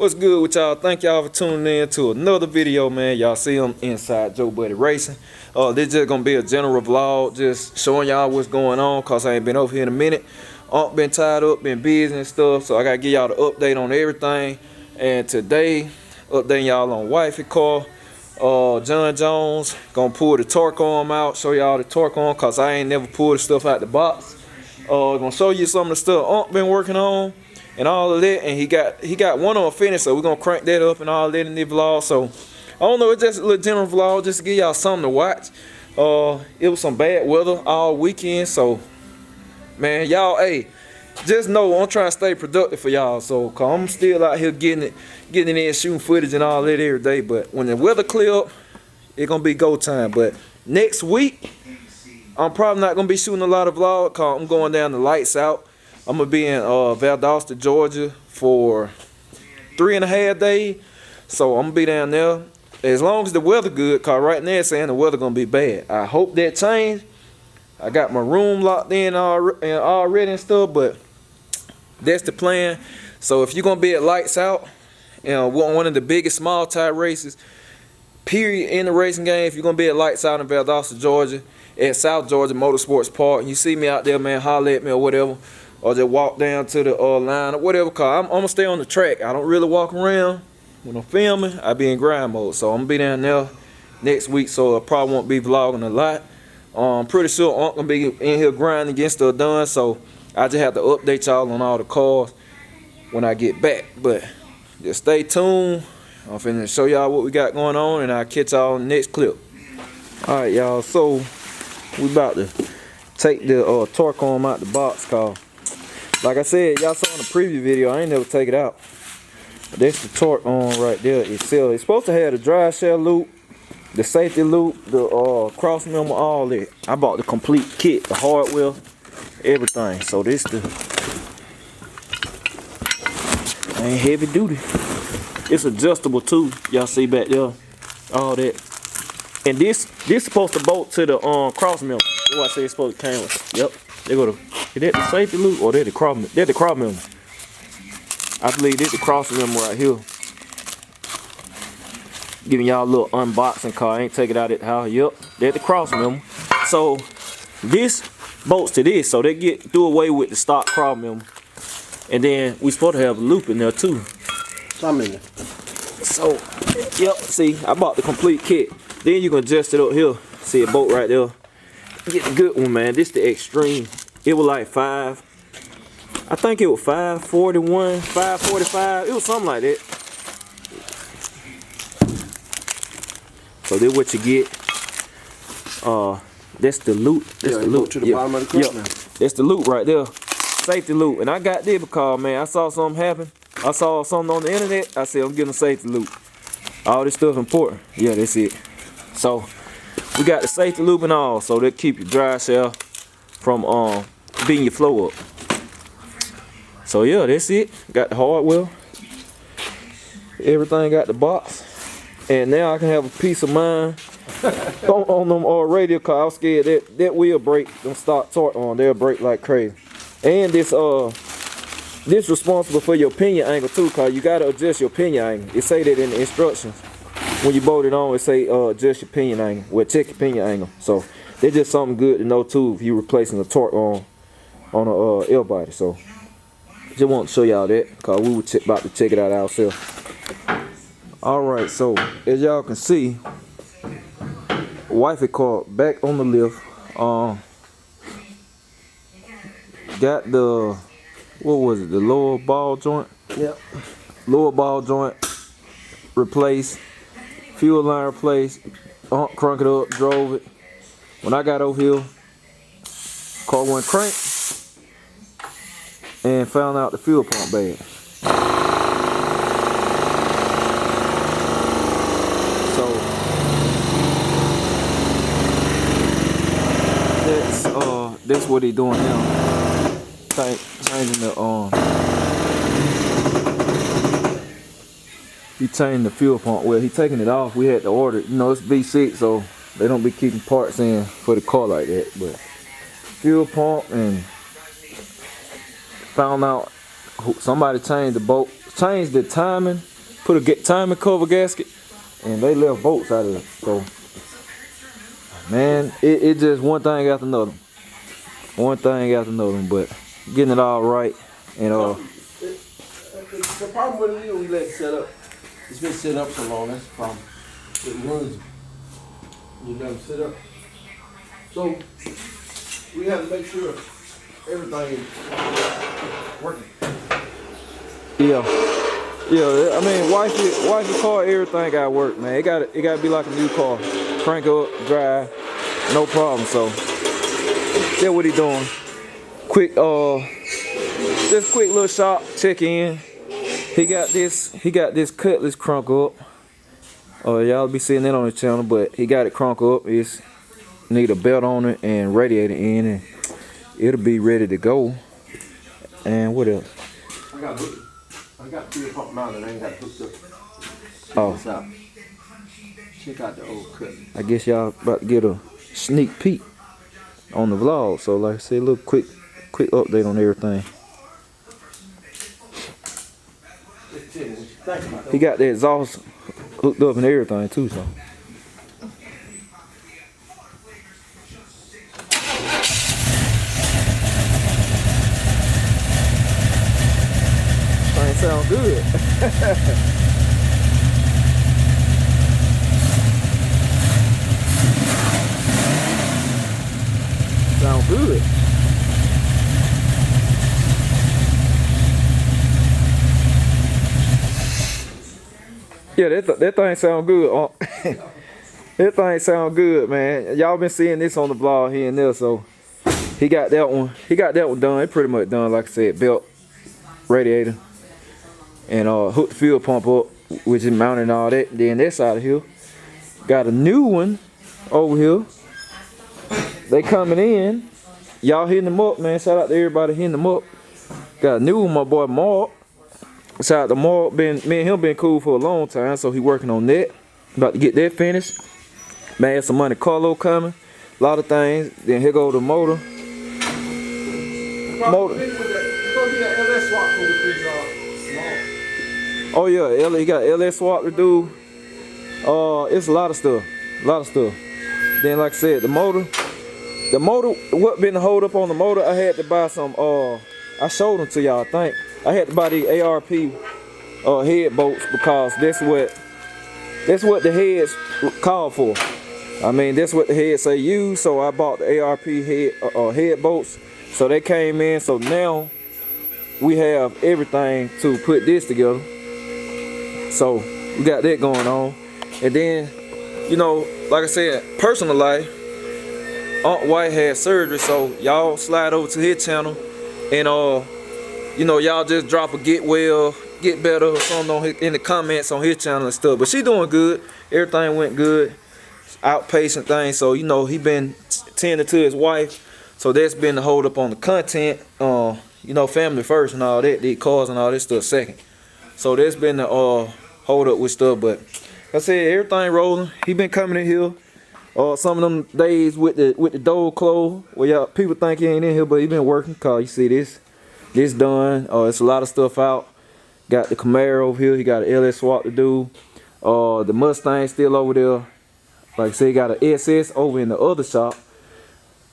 What's good with y'all? Thank y'all for tuning in to another video, man. Y'all see them inside Gbody Racing. This just gonna be a general vlog, just showing y'all what's going on, cause I ain't been over here in a minute. Been tied up, been busy and stuff, so I gotta give y'all the update on everything. And today, updating y'all on wifey car. John Jones gonna pull the torque arm out, show y'all the torque arm, cause I ain't never pulled the stuff out the box. Gonna show you some of the stuff been working on and all of that, and he got one on finish, so we're gonna crank that up and all that in the vlog. So I don't know, it's just a little general vlog just to give y'all something to watch. It was some bad weather all weekend, so man, y'all, hey, just know I'm trying to stay productive for y'all. So cause I'm still out here getting in, shooting footage and all that every day. But when the weather clear up, it's gonna be go time. But next week, I'm probably not gonna be shooting a lot of vlogs, cause I'm going down to Lights Out. I'm gonna be in Valdosta, Georgia for 3.5 days. So I'm gonna be down there as long as the weather good, cause right now it's saying the weather gonna be bad. I hope that change. I got my room locked in already and stuff, but that's the plan. So if you're gonna be at Lights Out, one of the biggest small tire races period in the racing game, if you're gonna be at Lights Out in Valdosta, Georgia, at South Georgia Motorsports Park, you see me out there, man, holler at me or whatever, or just walk down to the line or whatever, cause I'm gonna stay on the track. I don't really walk around. When I'm filming, I be in grind mode, so I'm gonna be down there next week, so I probably won't be vlogging a lot. I'm pretty sure I'm gonna be in here grinding, getting stuff done, so I just have to update y'all on all the cars when I get back. But just stay tuned. I'm finna show y'all what we got going on, and I'll catch y'all in the next clip. Alright, y'all, so we about to take the torque arm out the box, cause like I said, y'all saw in the preview video, I ain't never take it out. That's the torque arm right there itself. It's supposed to have the drive shaft loop, the safety loop, the cross member, all that. I bought the complete kit, the hardware, everything. So this ain't heavy duty. It's adjustable too. Y'all see back there, all that. And this supposed to bolt to the cross member. That's why I say it's supposed to come with. Yep. They go to, is that the safety loop or that the cross member? That the cross member. I believe this the cross member right here. Giving y'all a little unboxing car. I ain't take it out at the house. Yep, that's the cross member. So this bolts to this, so they do away with the stock cross member. And then we supposed to have a loop in there too. Some in there. So, yep, see, I bought the complete kit. Then you can adjust it up here. See a bolt right there. Get the good one, man. This the extreme. It was like I think it was 541, 545. It was something like that. So this what you get. That's the loop. That's the loop to the bottom of the car. Yep. That's the loop right there. Safety loop. And I got this because, man, I saw something happen. I saw something on the internet. I said, I'm getting a safety loop. All this stuff important. Yeah, that's it. So we got the safety loop and all, so that keep your drive shaft from beating your flow up. So yeah, that's it. Got the hardware. Everything got the box. And now I can have a peace of mind on them radio car. I was scared that wheel break, them stock torque on, they'll break like crazy. And this responsible for your pinion angle too, cause you gotta adjust your pinion angle. It say that in the instructions. When you bolt it on, it say adjust your pinion angle. Well, check your pinion angle. So that's just something good to know too if you're replacing the torque on a L body. So just want to show y'all that, cause we were about to check it out ourselves. Alright, so as y'all can see, wifey car back on the lift. Got the, what was it, the lower ball joint? Yep. Lower ball joint replaced, fuel line replaced, crunk it up, drove it. When I got over here, car went crank and found out the fuel pump bad. That's what he doing now. Changing the he changed the fuel pump. Well, he taking it off. We had to order it. You know, it's V6, so they don't be keeping parts in for the car like that. But fuel pump, and found out somebody changed the bolt, changed the timing put a timing cover gasket, and they left bolts out of it. So, man, it just one thing after another. One thing after another, but getting it all right. And the problem with it, we let it set up. It's been set up so long, that's the problem. It runs. You let them set up. So, we have to make sure everything is working. yeah, I mean, wifey car, everything got to work, man. It got to be like a new car. Crank up, drive, no problem. So that's what he doing. Quick, just quick little shop check in. He got this Cutlass crunk up. Y'all be seeing that on the channel, but he got it crunk up. It's need a belt on it and radiator in, and it'll be ready to go. And what else? I got fuel pump mounted. I ain't got hooked up. Oh. What's up? Check out the old Cutlass. I guess y'all about to get a sneak peek on the vlog. So like I said, a little quick update on everything. He got the exhaust hooked up and everything too, so. Thing sound good. Sound good. Yeah, that thing sound good. That thing sound good, man. Y'all been seeing this on the vlog here and there, so he got that one. He got that one done. It pretty much done, like I said, belt, radiator, and hooked the fuel pump up, which is mounted and all that. Then that side of here, got a new one over here. They coming in. Y'all hitting them up, man. Shout out to everybody hitting them up. Got a new one, my boy Mark. Shout out to Mark. Me and him been cool for a long time, so he working on that. About to get that finished. Man, some money Carlo coming. A lot of things. Then here go the motor. Oh yeah, he got LS swap to do. It's a lot of stuff. Then like I said, the motor, what been the hold up on the motor, I had to buy some, I showed them to y'all, I think. I had to buy the ARP head bolts because that's what the heads call for. I mean, that's what the heads say use, so I bought the ARP head bolts. So they came in, so now we have everything to put this together. So we got that going on. And then, you know, like I said, personal life, Aunt White had surgery, so y'all slide over to his channel and you know, y'all just drop a get well, get better or something on in the comments on his channel and stuff. But she doing good. Everything went good. Outpatient thing. So, you know, he been tending to his wife. So that's been the hold up on the content. You know, family first and all that. The cars and all this stuff second. So that's been the hold up with stuff. But like I said, everything rolling. He been coming in here. Some of them days with the door closed. Well, y'all people think he ain't in here, but he been working. Cause you see this done. It's a lot of stuff out. Got the Camaro over here. He got an LS swap to do. The Mustang still over there. Like I said, he got an SS over in the other shop.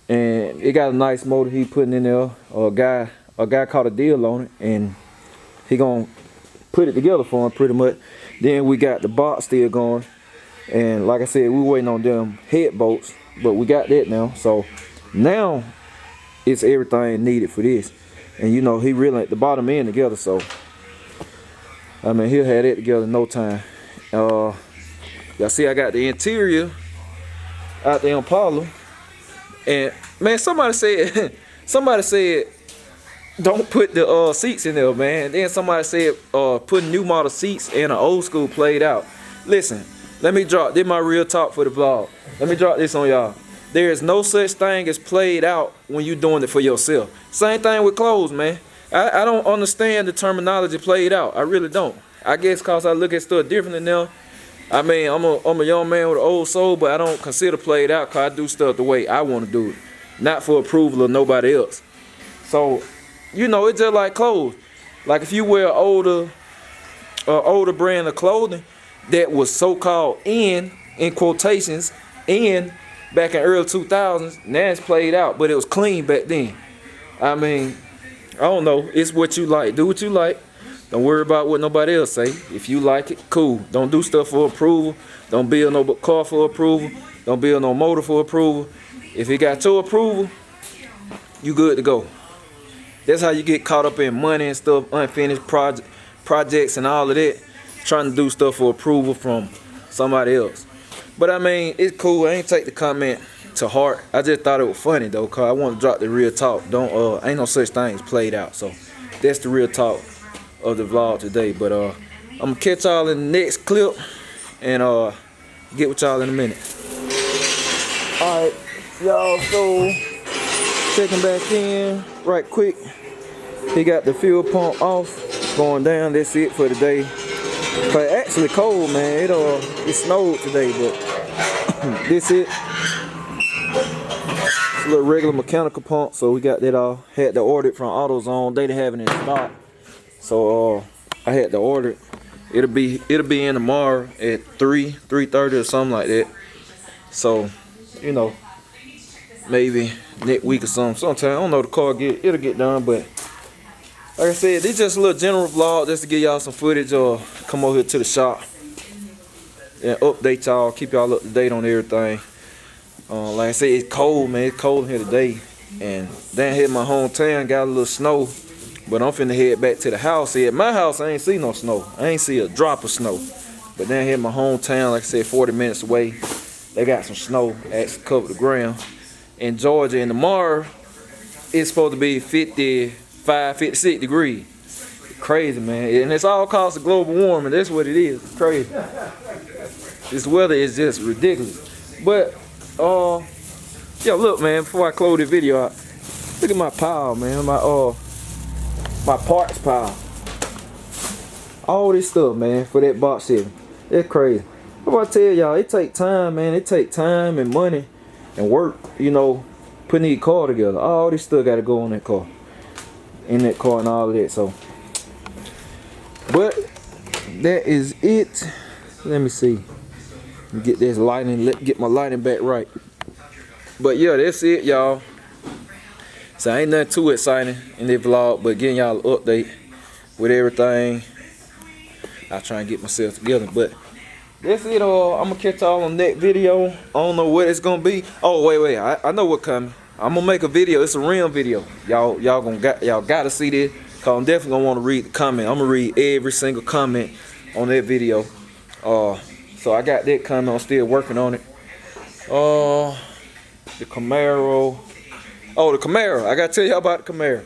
And it got a nice motor he putting in there. A guy caught a deal on it, and he gonna put it together for him pretty much. Then we got the box still going. And like I said, we waiting on them head bolts, but we got that now. So now it's everything needed for this. And you know, he really at the bottom end together, so I mean, he'll have that together in no time. Y'all see I got the interior out there on Impala. And man, somebody said don't put the seats in there, man. Then somebody said put new model seats and an old school played out. Listen, let me drop this, my real talk for the vlog. Let me drop this on y'all. There is no such thing as played out when you're doing it for yourself. Same thing with clothes, man. I don't understand the terminology played out. I really don't. I guess cause I look at stuff differently now. I mean, I'm a young man with an old soul, but I don't consider played out cause I do stuff the way I want to do it. Not for approval of nobody else. So, you know, it's just like clothes. Like if you wear older older brand of clothing that was so-called in quotations, in back in early 2000s. Now it's played out, but it was clean back then. I mean, I don't know. It's what you like. Do what you like. Don't worry about what nobody else say. If you like it, cool. Don't do stuff for approval. Don't build no car for approval. Don't build no motor for approval. If it got your approval, you good to go. That's how you get caught up in money and stuff, unfinished projects and all of that, trying to do stuff for approval from somebody else. But I mean, it's cool. I ain't take the comment to heart. I just thought it was funny though, cause I want to drop the real talk. Ain't no such thing as played out. So that's the real talk of the vlog today. But I'm gonna catch y'all in the next clip and get with y'all in a minute. All right, y'all. So checking back in right quick. He got the fuel pump off, going down. That's it for today. But actually cold, man. It snowed today, but this it. It's a little regular mechanical pump, so we got that all. Had to order it from AutoZone. They didn't have it in stock, so I had to order it. It'll be in tomorrow at 3:30 or something like that. So, you know, maybe next week or something. Sometime I don't know, the car it'll get done, but like I said, this just a little general vlog just to give y'all some footage or come over here to the shop and update y'all, keep y'all up to date on everything. Like I said, it's cold, man. It's cold here today, and down here in my hometown got a little snow, but I'm finna head back to the house. At my house, I ain't see no snow. I ain't see a drop of snow. But down here in my hometown, like I said, 40 minutes away, they got some snow actually covered the ground. In Georgia, and tomorrow it's supposed to be 55, 56 degrees. Crazy, man. And it's all cause of global warming. That's what it is. It's crazy. This weather is just ridiculous. But yo, look, man, before I close the video out, look at my pile, man. My parts pile. All this stuff, man, for that box 7. It's crazy. I'm about to tell y'all, it take time, man. It take time and money and work, you know, putting the car together. All this stuff got to go on that car, in that car and all of that. So, but that is it. Let me see. Get this lighting, get my lighting back right. But yeah, that's it, y'all. So ain't nothing too exciting in this vlog, but getting y'all an update with everything. I'll try and get myself together, but that's it. I'm gonna catch y'all on that video. I don't know what it's gonna be. Oh wait, I know what coming. I'm gonna make a video. It's a rim video. Y'all gotta see this, cause I'm definitely gonna want to read the comment. I'm gonna read every single comment on that video. So I got that coming. I'm still working on it. The Camaro. Oh, the Camaro. I gotta tell y'all about the Camaro.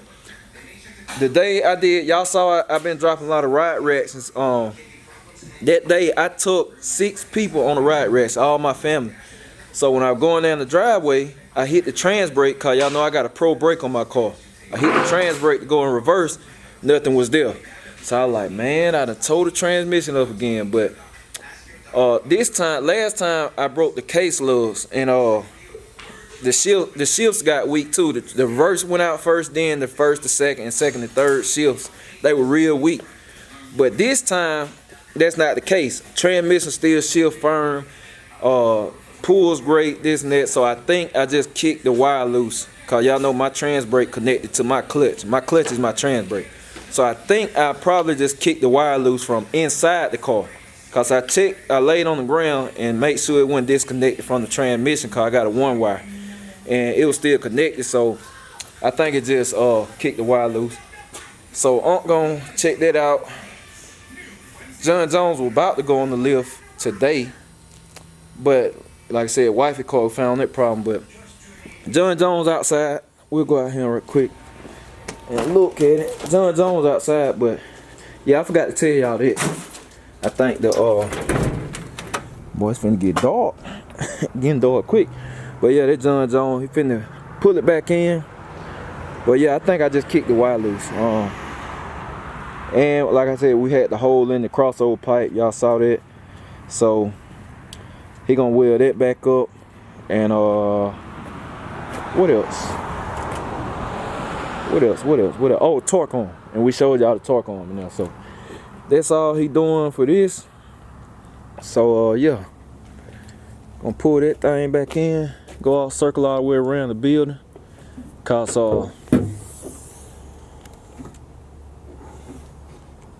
The day I did, y'all saw I've been dropping a lot of ride reactions. That day I took 6 people on the ride race, all my family. So when I was going down the driveway, I hit the trans brake, cause y'all know I got a pro brake on my car. I hit the trans brake to go in reverse, nothing was there. So I was like, man, I done tore the transmission up again. But last time I broke the case lugs, and the shifts got weak too. The reverse went out first, then the first, the second, and second and third shifts, they were real weak. But this time, that's not the case. Transmission still shift firm, pulls great, this and that. So I think I just kicked the wire loose, cause y'all know my trans brake connected to my clutch. My clutch is my trans brake. So I think I probably just kicked the wire loose from inside the car. Cause I laid on the ground and made sure it wasn't disconnected from the transmission, cause I got a 1 wire. And it was still connected, so I think it just kicked the wire loose. So I'm gonna check that out. John Jones was about to go on the lift today, but like I said, wifey car found that problem. But John Jones outside. We'll go out here real quick and look at it. John Jones outside, but yeah, I forgot to tell y'all that. I think the boy, it's finna get dark. Getting dark quick. But yeah, that John Jones, he finna pull it back in. But yeah, I think I just kicked the wire loose. And like I said, we had the hole in the crossover pipe. Y'all saw that. So he gonna weld that back up. And what else? What else? Oh, torque on. And we showed y'all the torque on now. So that's all he doing for this. So yeah, gonna pull that thing back in, go out, circle all the way around the building, cause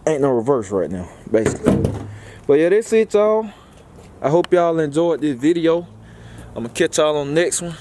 ain't no reverse right now, basically. But yeah, that's it, y'all. I hope y'all enjoyed this video. I'm gonna catch y'all on the next one.